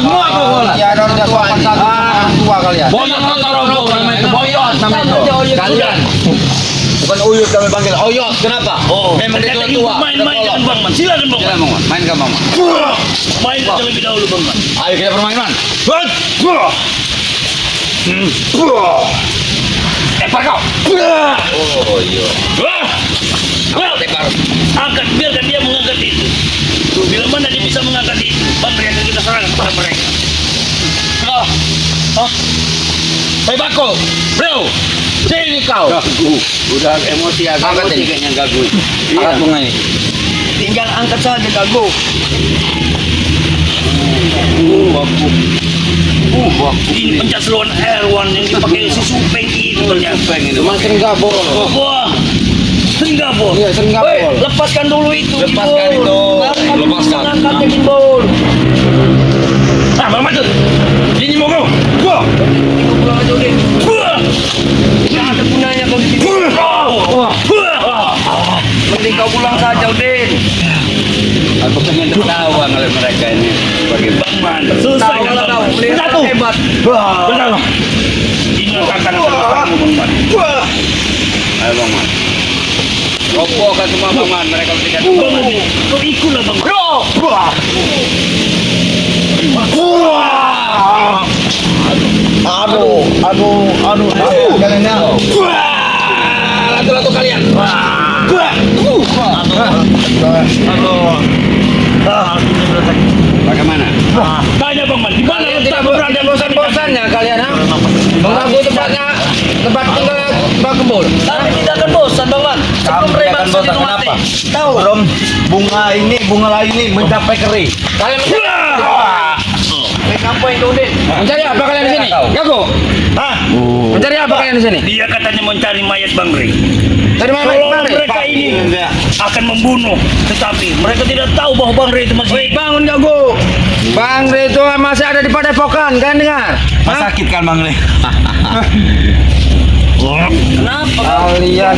semua kau bola. Ya ada orang tua kalian. Boyot namanya boyot namanya. Kalian. Bukan uyut kami panggil, oyot. Kenapa? Memang dia tua. Main-main dengan Bang Man. Silakan Bang Man. Silakan Bang Man. Main ke Bang Man. Main terlebih dahulu Bang Man. Ayo kita bermain Man. Tepar kau. Oh iya. Tepar. Angkat, biarkan dia mengangkat itu. Bila mana dia bisa mengangkat itu, Bang Ray akan kita serang kepada mereka. Hei Bako, bro. Sini kau. Gagu. Udah emosi agak. Angkat ini. Kayaknya gagu. Angkat bunga ini. Tinggal angkat saja gagu. Ini pencaksilat hewan yang dipakai si Supeng itu ternyata. Cuma Singapura. Wah, Singapura. Iya, Singapura. Woi, lepaskan dulu itu. Lepaskan itu. Lepaskan. Angkatnya gimbal. Ah, Bang Majid. Ini mau kau. Wah. Kau pulang aja udah. Wah. Tidak ada gunanya kau di sini. Wah. Mending kau pulang saja Udin. Aku pengen tertawa oleh mereka ini. Bagi Bang Man. Selesai kalau kau. Satu. Hebat. Benar. Ini akan terlalu Bang Man. Ayo Bang Man. Robohkan semua Bang Man. Mereka berikan Bang Man. Kau ikutlah Bang Man. Aduh. Kalian tahu. Latu-latu kalian. Bagaimana? Tanya Bang Man. Di mana Tidak letak berada bosan-bosannya kalian, ha? Mengganggu tempat tinggal Bang Kebul. Kami tidak akan bosan Bang Man. Sebelum Kamu Reman akan bosan kenapa? Tahu. Belum bunga lain ini mencapai kering. Kalian Ngapain kau Udin? mencari apa kalian di sini? Gago. Hah? Mencari apa kalian di sini? Dia katanya mencari mayat Bang Ray. Dari mana? Kalau Bang Ray? mereka ini akan membunuh, tetapi mereka tidak tahu bahwa Bang Ray itu masih hidup. Bangun Gago. Bang Ray itu masih ada di Padepokan, kalian dengar? Mas sakit kan Bang Le? Kenapa? Kalian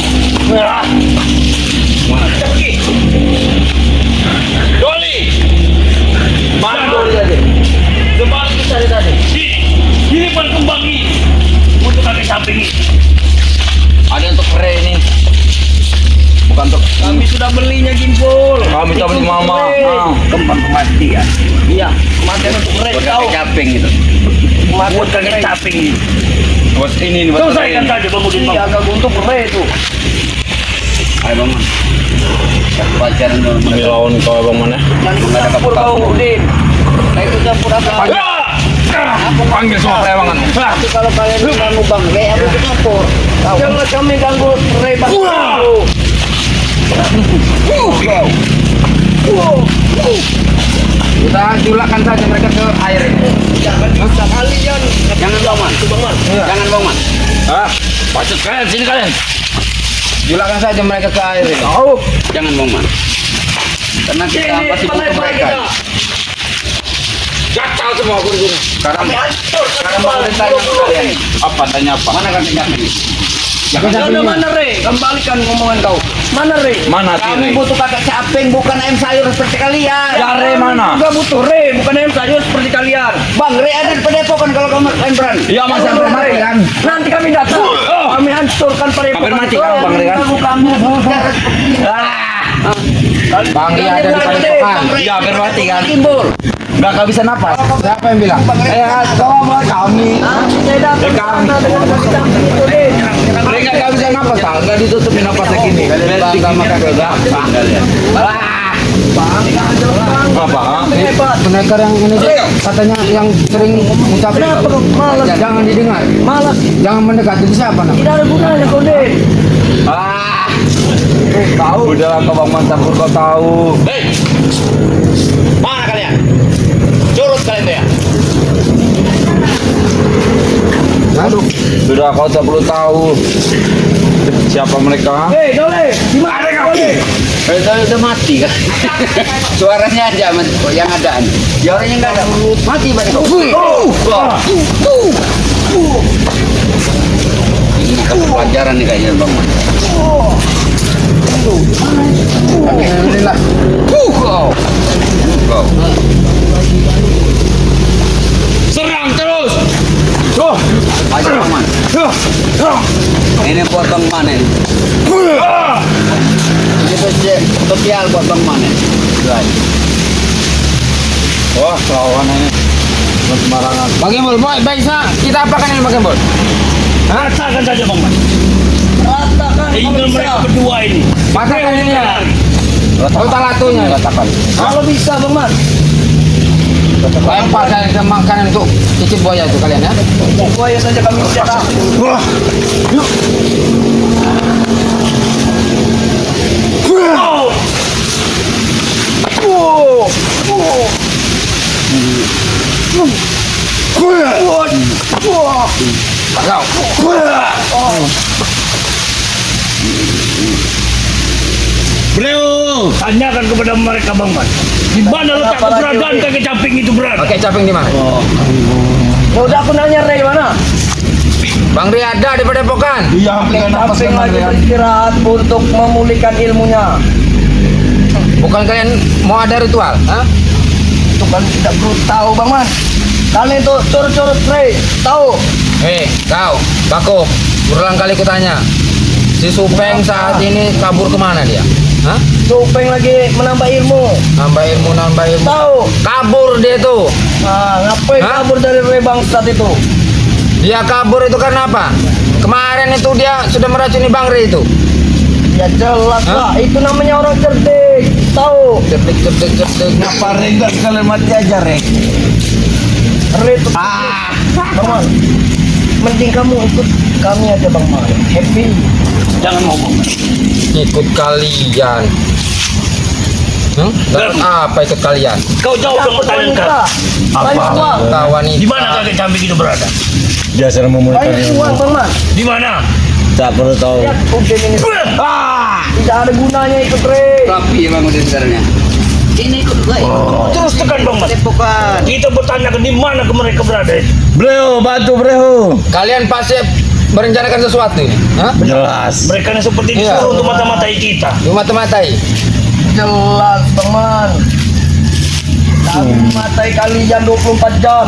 Doli! Mana Doli tadi? Kembali ke sana tadi. Ini pan kembang ini. Untuk kaki samping ini. Ada untuk kere ini. Bukan untuk Kami sudah belinya Gimpul. kami tahu di mama. Kembang kematian. Iya, kematian untuk mereka. Kau caping itu. buat kaki samping ini. Buat ini buat Selesaikan saja Bang Udin. Iya, agak untuk mereka itu. Ayo Bang Man. Satu pacaran dulu. lawan kau Bang mana? Jangan campur kau Udin. Itu campur apa? Panggil semua perewangan. Tapi kalau kalian ganggu Bang Ray, aku ikut campur. Jangan kami ganggu Ray Bang. Kita julakkan saja mereka ke air ini. Jangan kalian. Jangan Bang Man. Bang Man. Jangan Bang Man. Ah, pacet kalian sini kalian. Julakkan saja mereka ke air ini. Jangan Bang Man. Karena kita pasti butuh mereka. Gatal semua aku di sini. Sekarang Bang Ray tanya ke kalian. Apa tanya apa? Mana kan caping? Jangan mana Ray? Kembalikan ngomongan kau. Mana Ray? Mana Kami Tire? butuh kakak caping, bukan ayam sayur seperti kalian. Ya Ray mana? Juga butuh Ray, bukan ayam sayur seperti kalian. Bang Ray ada di Padepokan kalau kamu berani. Iya Mas Sampai sampai mati mati kan? Nanti kami datang. Kami hancurkan padepokan. Hampir mati kan, Bang Ray, kan? Kamu Bang Ray ada di Padepokan. Iya hampir mati kan. Timbul. Enggak bisa napas. Siapa yang bilang? Kami. Saya datang karena dengan kaki samping itu deh. Mereka enggak bisa napas, Pak. Enggak ditutupin napasnya gini. Bangga makan gampang kalian. Apa? Hebat. Pendekar yang ini katanya yang sering mengucapkan Malas. jangan didengar, Malas. jangan mendekat. Itu siapa namanya? Tidak ada gunanya kau deh. Tahu. Udahlah kau Bang Man campur kau tahu. Hei. Mana kalian? Curut kalian tuh ya. Aduh, Sudah kau tak perlu tahu siapa mereka. Hei, Dole, di mana kau deh? udah mati kan? Suaranya aja yang ada. Ya orangnya nggak ada. Mati banyak. Ini kan pelajaran nih kayaknya Bang Man. Alhamdulillah. Go. buat Bang Manen. Ini spesial buat Bang Manen. Wah, lawan ini. Sembarangan. Bang Embol, bisa kita apakan ini Bang Embol? Rasakan saja Bang Man. Ratakan Tinggal mereka berdua ini. Matakan ini ya. Total latunya katakan. Kalau bisa Bang Man. Lempar kalian ke makanan untuk cicip buaya itu kalian ya. Buaya saja kami cetak. Wah. Yuk. Bro, Tanyakan kepada mereka Bang Man. Di mana letak keberadaan kakek caping itu berada? Pakai caping di mana? Ya udah aku nanya Rey mana? Bang Ri ada di Padepokan. iya hampir Kakek apa caping sih lagi beristirahat untuk memulihkan ilmunya. Bukan kalian mau ada ritual? Hah? Itu kan tidak perlu tahu Bang Man. Kalian itu curut-curut Rey, tahu? Kau, Bako, berulang kali kutanya. Si Supeng saat ini kabur kemana dia? Hah? Supeng lagi menambah ilmu. Nambah ilmu. Tahu? Kabur dia tuh. Nah, ngapain Hah? kabur dari Rey Bangsat itu? Dia kabur itu karena apa? Kemarin itu dia sudah meracuni Bang Ri itu. Ya jelas Hah? lah, itu namanya orang cerdik. Tahu? Cerdik. Ngapa Rengga sekalian mati aja Reng? Rey itu Bang Man, mending kamu ikut kami aja Bang Man. Happy. Jangan ngomong. Ikut kalian. Dapat apa ikut kalian? Kau jawab dong pertanyaan kau. Apa? Kawan Di mana kakek caping itu berada? Dia sedang memulihkan Banyak uang Bang Man. Di mana? Tak perlu tahu. Lihat Udin ini. Tidak ada gunanya ikut Rey. Tapi Bang Udin sebenarnya. Ini ikut gue. Terus tekan Bang Man. Bukan. Kita bertanyakan di mana ke mereka berada. Bro, bantu bro. Kalian pasti merencanakan sesuatu ini. Hah? Jelas. Mereka yang seperti Iya. disuruh untuk mata-matai kita. Cuma mata-matai. Jelas teman. Kami matai kalian 24 jam.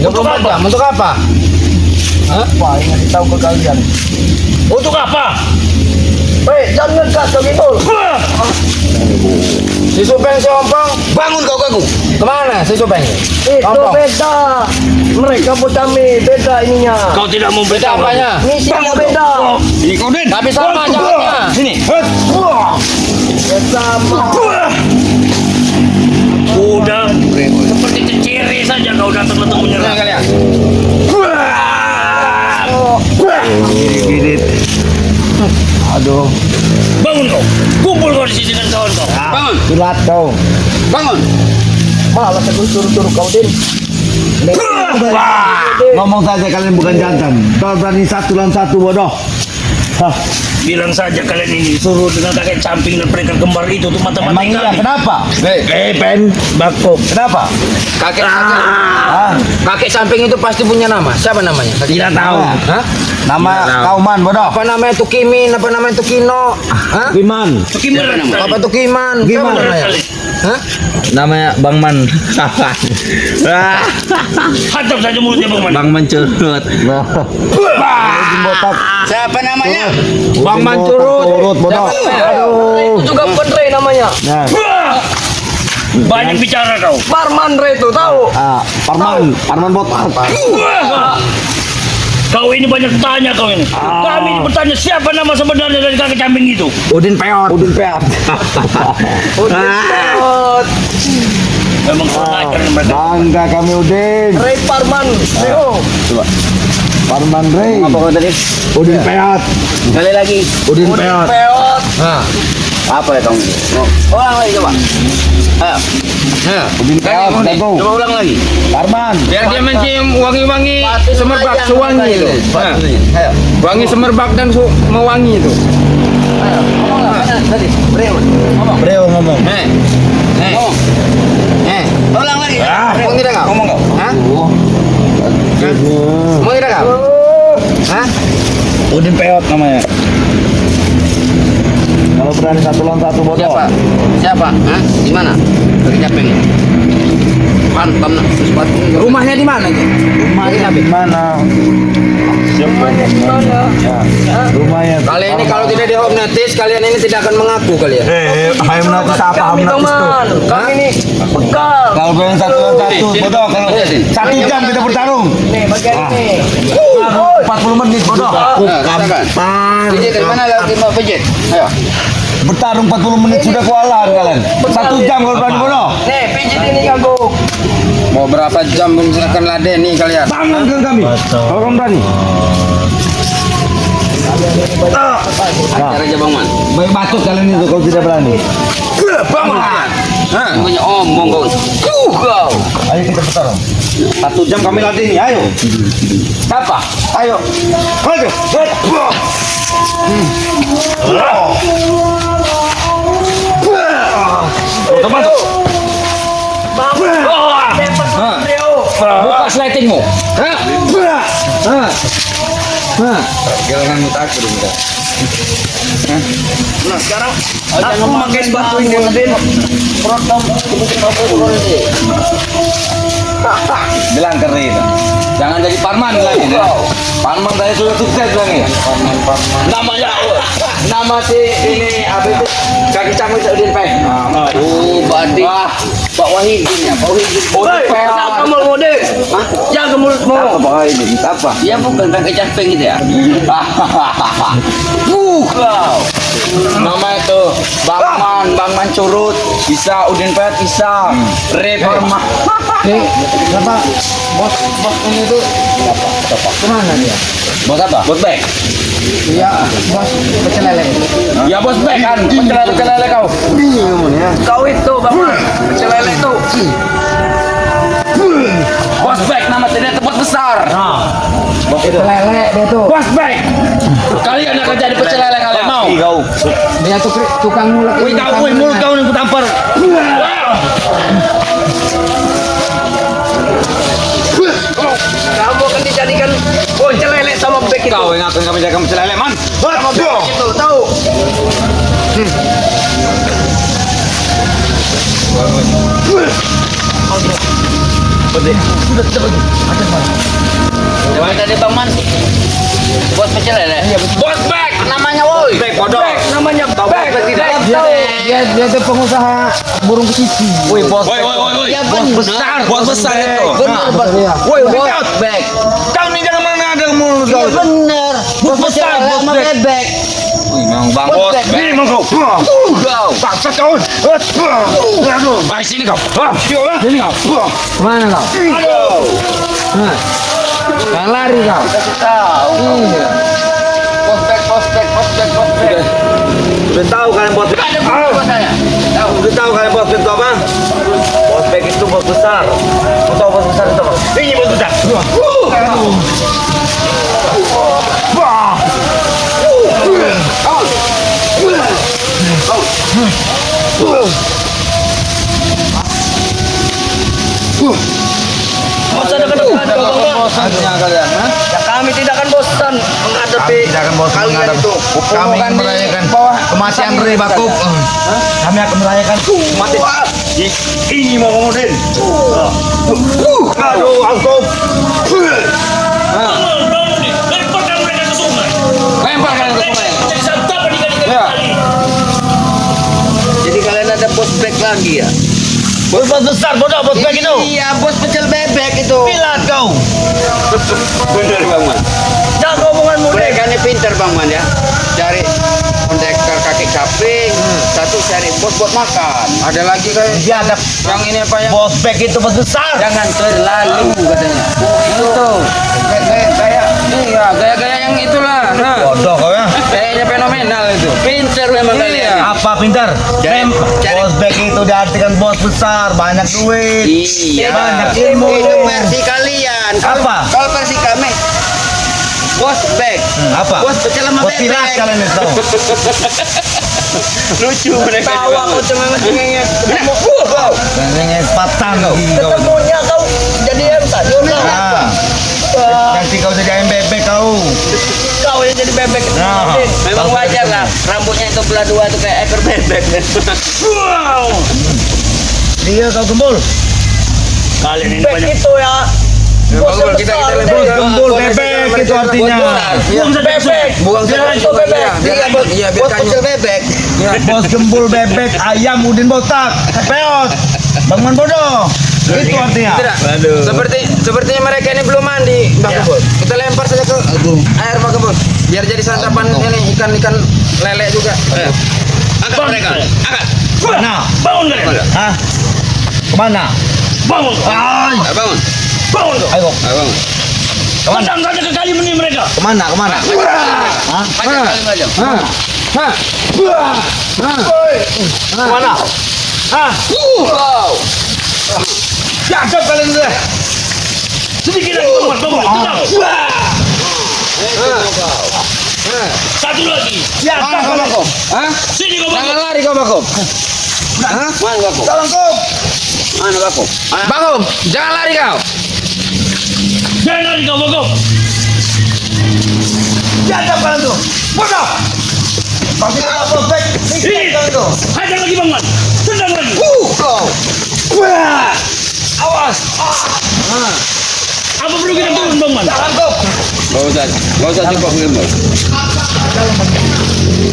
24 jam untuk apa? Hah? Apa yang ngasih tahu ke kalian? Untuk apa? Hei, jangan ngegas kau gitu. Si Supeng si Ompong Bangun kau kaku. kemana si Supeng? Itu Ompong. beda. Mereka buat kami beda ininya. Kau tidak mau Beda beritahu. apanya? Misinya beda. Ini kau Den. Tapi sama jalannya. Sini. Ya sama. Udah seperti keciri saja kau datang untuk menyerang. Kalian. Gini. Aduh. Bangun kau. Kumpul kau di sini dengan kawan kau. Bangun. Kilat kau. Bangun. Malah aku suruh-suruh kau Din. Ngomong saja kalian bukan jantan. Kau berani 1 lawan 1 bodoh. Hah. Bilang saja kalian ini suruh dengan kakek camping dan pendekar kembar itu untuk Emang mata-matai iya kami. kenapa? Pen, bako. Kenapa? Kakek Ah, kakek samping itu pasti punya nama. Siapa namanya? Tidak tahu. Hah? nama Tidak tahu. Kauman bodoh. Apa namanya Tukimin? Apa namanya Tukino? Hah? Iman. Gimana sekali? Apa Tukiman? Siapa Gimana namanya? sekali? Hah? Namanya Bang Man. Hantam saja mulutnya Bang Man. Bang Mencurut. Botak. Siapa namanya? Bang Mencurut. Curut bodoh. Itu juga bukan Rey namanya. Nah, Banyak bicara kau. Parman Rey itu tahu. Parman botak. Kau ini banyak tanya kau ini. Kami ini bertanya siapa nama sebenarnya dari kakek camping itu. Udin Peot. Udin Peot. Memang kurang ajar mereka. Bangga kami Udin. Rey Parman. Reo. Parman Rey. Apa kau tadi? Udin Peot. Sekali lagi. Udin Peot. Peot. Nah, Apa ya kamu? Ulang lagi coba. Ayo. nah. Udin Peot. Jago. Coba ulang lagi. Parman. Biar dia mencium wangi-wangi Pati semerbak, lumayan, sewangi makanya. itu. Nah, Ayo. wangi semerbak dan mewangi itu. Ayo. Ngomong lah. Mana tadi? Reo. Ngomong. Breo ngomong. Ngomong. Ulang lagi. Ngomong tidak kau? Ngomong kau. Hah? Ngomong tidak kau? Hah? Udin Peot namanya. Kalau berani 1 lawan 1 bodoh. Siapa? Siapa? Hah? Di mana? Kakek caping. hantam nak sepatu. Rumahnya di mana itu? Rumahnya di mana? Rumahnya. Kali ini kalau tidak dihipnotis, kalian ini tidak akan mengaku kalian. Hipnotis apa? Hipnotis tuh. Kami ini bekal. Kalau pengen satu, bodoh. Kalau 1 jam kita bertarung. Nih bagian ini. 40 menit, bodoh. Nah, katakan. Pijit dari mana lagi mau pijit? Ayo. Bertarung 40 menit sudah kewalahan kalian. 1 jam kalau berani, bodoh. Nih pijit ini kamu. Mau berapa jam pun silakan laden nih kalian. Tangan ke kami. Kalau kamu berani. Ajar aja Bang Man. Baik bacot kalian itu kalau tidak berani. Bang Man. Hah? Punya omong kau. Kau. Ayo kita bertarung. 1 jam kami latih nih, ayo. Siapa? Ayo. Ayo. Teman. Buka sletingmu. Jangan takut kita. Nah sekarang aku pakai batu ini Udin. Bilang keren. Jangan jadi parman lagi. Parman saya sudah sukses lagi. Namanya Nama si ini apa itu? Kaki cangkul Udin Peh. Oh, Badi. Pak Wahidin ya, Pak Wahidin. Jangan kamu deh. Jangan mulutmu. Apa Pak ini? Apa? Dia bukan kaki cangkul gitu ya. Kau. Nama itu Bang Man Curut, bisa Udin Peh bisa. Reforma. Siapa? Bos ini tuh siapa? Kemana dia? Bos apa? Bos Bek. Iya, bos pecel lele. Ya Bos Bek kan, pecel lele kau. Bingung ya. Kau itu Bang. Pecel lele itu. Bos Bek nama tidak tempat besar. Bos pecel lele dia tuh. Bos Bek. Kalian akan jadi pecel lele kalian mau? Kau. Dia tuh tukang mulut. Wih tahu mulut kau nih ku tampar. Kamu akan dijadikan pecel lele sama bek itu. Kau yang akan kami jaga pecel lele man. Sama bek itu tahu. Coba tadi Bang Man. Bos pecel lele. Bos Bek namanya woi. Bek bodoh. Namanya bek. Dia tuh pengusaha burung kepiting. Woi bos. Woi. Ya bos besar. Bos besar itu. Benar bos. Iya. Woi bos Bek. Kau nih jangan mana ada mulut Iya kau. benar. Bos besar, besar bos sama Bek. bebek. Wih memang Bang Bos Bos Bek. Bek. Ini mau kau. Kau. Paksa kau. Aduh, mari sini kau. Sini kau. Mana kau? Aduh. Jangan lari kau. Tahu. Iya. Bos Bek. Udah tahu kalian bos Bek? Ada bos saya. Tahu. Udah tahu kalian bos Bek itu apa? Bos Bek itu bos besar. Kau tahu bos besar itu apa? Ini bos besar. Bosan akan Bosannya kalian, ha? Ya kami tidak akan bosan menghadapi Tidak akan bosan kalian menghadap. itu. Kami merayakan kematian Rey Bakub. Kami akan merayakan kematian. Ini mau ngomongin. Aduh, angkop. Lemparkan mereka ke sungai. Lempar kalian ke sungai. Jadi santapan dikali-kali. Ya. Jadi kalian ada bos bek lagi ya? Bos besar bodoh bos bek itu. Iya bos pecel bebek itu. Pilat kau. Bener Bang Man. Jangan omonganmu deh. Mereka ini pintar Bang Man ya. Cari pendekar kaki kambing, satu cari bos buat makan. Ada lagi kayak Dia ada yang ini apa ya? Bos bek itu bos besar. Jangan terlalu katanya. Itu gaya-gaya yang itulah. Nah, bodoh kau ya. kayaknya fenomenal itu. Pintar memang kalian. Apa pintar? Cari- Bos Bek itu diartikan bos besar, banyak duit. Iya. Banyak ilmu. Itu versi kalian. Apa? Kalau versi kami bos bek. Apa? Bos pecel sama Bos pilas bebek. kalian itu tahu. Lucu mereka. Tahu aku cuma ngengek. Yang patang kau. Ketemunya kau jadi yang tadi. Ah, nanti kau jadi ayam bebek kau. Kau yang jadi bebek. Nah. Memang wajar lah, rambutnya itu belah dua tuh kayak ekor bebek. Wow. Dia kau gembul. Kalian ini Bebek banyak. itu ya. Bos yang Kita besar, lempar Dek. gembul bebek itu artinya. Buang saja Bebek. Buang Jangan saja. itu bebek. Iya, biar kanyut. bebek. Bos gembul bebek ayam udin botak peot bangun bodoh itu artinya. Tidak. Sepertinya mereka ini belum mandi, Mbak Ya. Kebun. Kita lempar saja ke air, Mbak Kebun. Biar jadi santapan ini ikan-ikan lele juga. Angkat mereka. Angkat. Mana? Bangun kalian. Hah? Kemana? Bangun. Ay, Bangun. Bangun kau. ayo Bangun. Tendang saja ke kali ini mereka. kemana? Hah? Macam kali macam. Kemana? Hah? Wow. Cakep kalian deh. Sedikit lagi bangun. Tendang. Satu lagi. Cakep kalian. Hah? Sini kau Jangan bangun. lari kau, Bakom. Mana Bakom? Tolongku. Mana Bakom? Bakom, jangan lari kau. Jangan lari kau bangun. Cakep kalian tuh. Bodoh. Kau kita bebek. Ini. Kalian tuh. Hajar lagi bangun. Tendang lagi. Awas. Apa perlu kita turun bangun? Tolongku. Gak usah cukup gembul.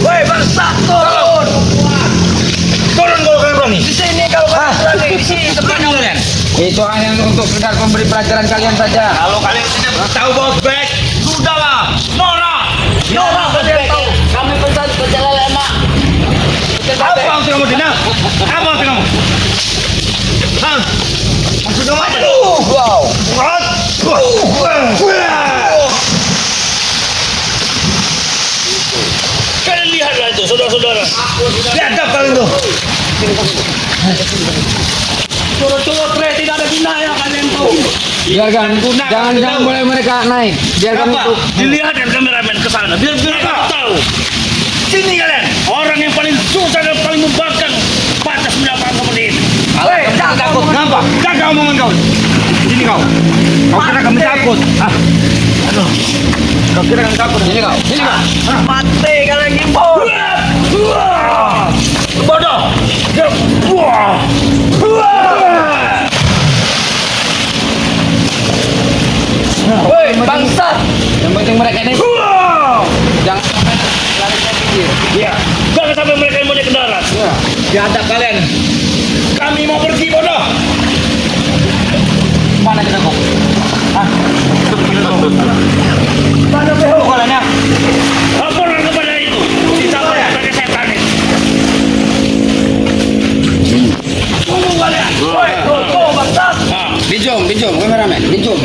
Woi, bangsa, turun. Turun kalau kalian berani. Di sini kalau kalian berani, di sini tempatnya kalian. Itu hanya untuk sekedar memberi pelajaran kalian saja. Kalau kalian tidak tahu bos bek, sudahlah. Nora. Nora kalian tahu. Kami pesan pecel lele enak. Pecel Apa bebek. maksud kamu Dina? Apa maksud kamu? Hah? Maksud kamu apa? Wow. What? Kalian lihatlah itu, saudara-saudara. Lihat kalian tuh. Curut-curut tidak ada gunanya kalian tuh. Biarkan, jangan boleh mereka naik. Biarkan Apa? itu. Dilihatin kameramen ke sana, biar mereka tahu. Sini kalian, orang yang paling susah dan paling membangkang pantas mendapat seperti ini. Hei, jangan takut. Kenapa? Jaga omongan kau. Sini kau. Kau kira kami takut? Aduh. Kau kira kami takut? Sini kau. Sini kau. Mati kalian gimbal. Bodoh. Wah. Woi, bangsat. Yang penting mereka ini jangan sampai lari ke pinggir. Ya, jangan sampai mereka yang naik ke darat. Dihadap kalian. Kami mau pergi, bodoh. Mana kita kau? Hah? Mana PO kalian ya? Laporan kepada itu. Ditangkap sebagai setan itu. Tunggu kalian. Woi, tuh, bangsat. Dijom, kameramen. Dijom.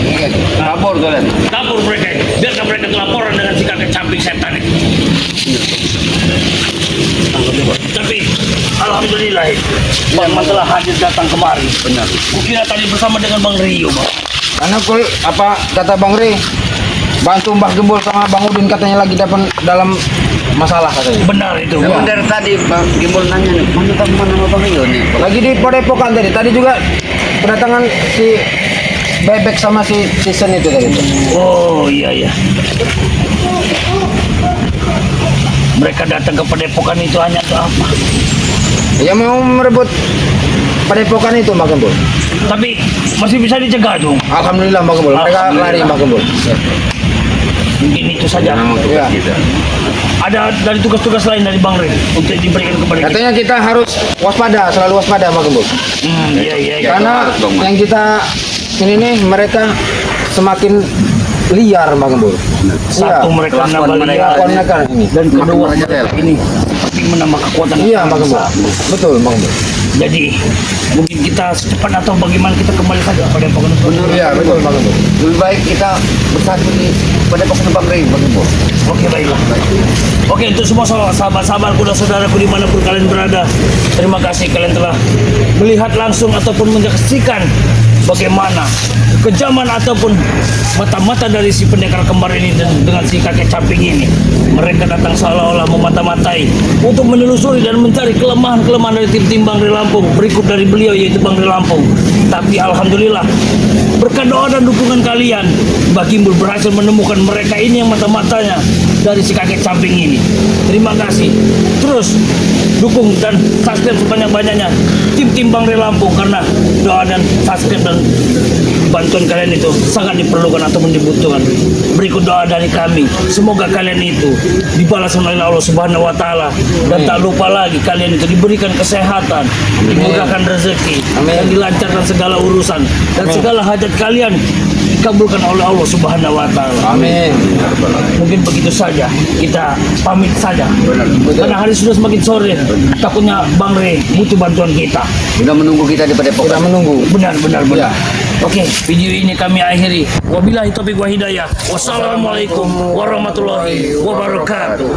Kabur kalian. Kabur mereka. Biarkan mereka laporan dengan si kakek samping setan itu. Tapi alhamdulillah Bang telah hadir datang kemari. Benar. Kukira tadi bersama dengan Bang Rio, Bang. Karena apa kata Bang Ri, bantu Mbah Gembul sama Bang Udin katanya lagi dalam masalah katanya. Benar itu. Emang dari tadi Bang Gimbul nanya nih, mana kamu mana sama Bang Rio nih? Lagi di Padepokan tadi. Tadi juga kedatangan si Bebek sama si Season itu tadi. Oh iya iya. Mereka datang ke padepokan itu hanya untuk apa? Ya mau merebut Padepokan itu Mbah Gembul. Tapi masih bisa dicegah dong. Alhamdulillah Mbah Gembul. Mereka lari Mbah Gembul. Mungkin itu saja. Ya. Ada dari tugas-tugas lain dari Bang Ray untuk diberikan kepada kita. Katanya kita harus waspada, selalu waspada Mbah Gembul. Iya iya iya. Karena yang kita ini nih mereka semakin liar Mbah Gembul. Satu mereka menambah liar Kelakuan mereka ini. dan kedua ini tapi menambah kekuatan. Iya Mbah Gembul. Betul Mbah Gembul. Jadi mungkin kita secepat atau bagaimana kita kembali saja pada padepokan itu. Iya betul Mbah Gembul. Lebih baik kita bersatu di Padepokan Bang Rio, Bang Gimbul. Oke baiklah. Oke untuk semua sahabat-sahabatku dan saudaraku dimanapun kalian berada, terima kasih kalian telah melihat langsung ataupun menyaksikan bagaimana kejaman ataupun mata-mata dari si pendekar kembar ini dan dengan si kakek caping ini. Mereka datang seolah-olah memata-matai untuk menelusuri dan mencari kelemahan-kelemahan dari tim-tim Bang Ri Lampung berikut dari beliau yaitu Bang Ri Lampung. Tapi alhamdulillah berkat doa dan dukungan kalian, Mbak Gimbul berhasil menemukan mereka ini yang mata-matanya dari si kakek camping ini. Terima kasih. Terus dukung dan subscribe sebanyak-banyaknya tim Bang Re Lampung, karena doa dan subscribe dan bantuan kalian itu sangat diperlukan ataupun dibutuhkan. Berikut doa dari kami, semoga kalian itu dibalas oleh Allah Subhanahu wa taala, dan tak lupa lagi kalian itu diberikan kesehatan, dimudahkan rezeki, dan dilancarkan segala urusan, dan segala hajat kalian dikabulkan oleh Allah Subhanahu wa taala. Amin. Mungkin begitu saja, kita pamit saja. Karena hari sudah semakin sore, takutnya Bang Re butuh bantuan kita. Sudah menunggu kita di Padepokan. Sudah menunggu. Benar. Oke, video ini kami akhiri. Wabillahi taufiq wa hidayah. Wassalamualaikum warahmatullahi wabarakatuh.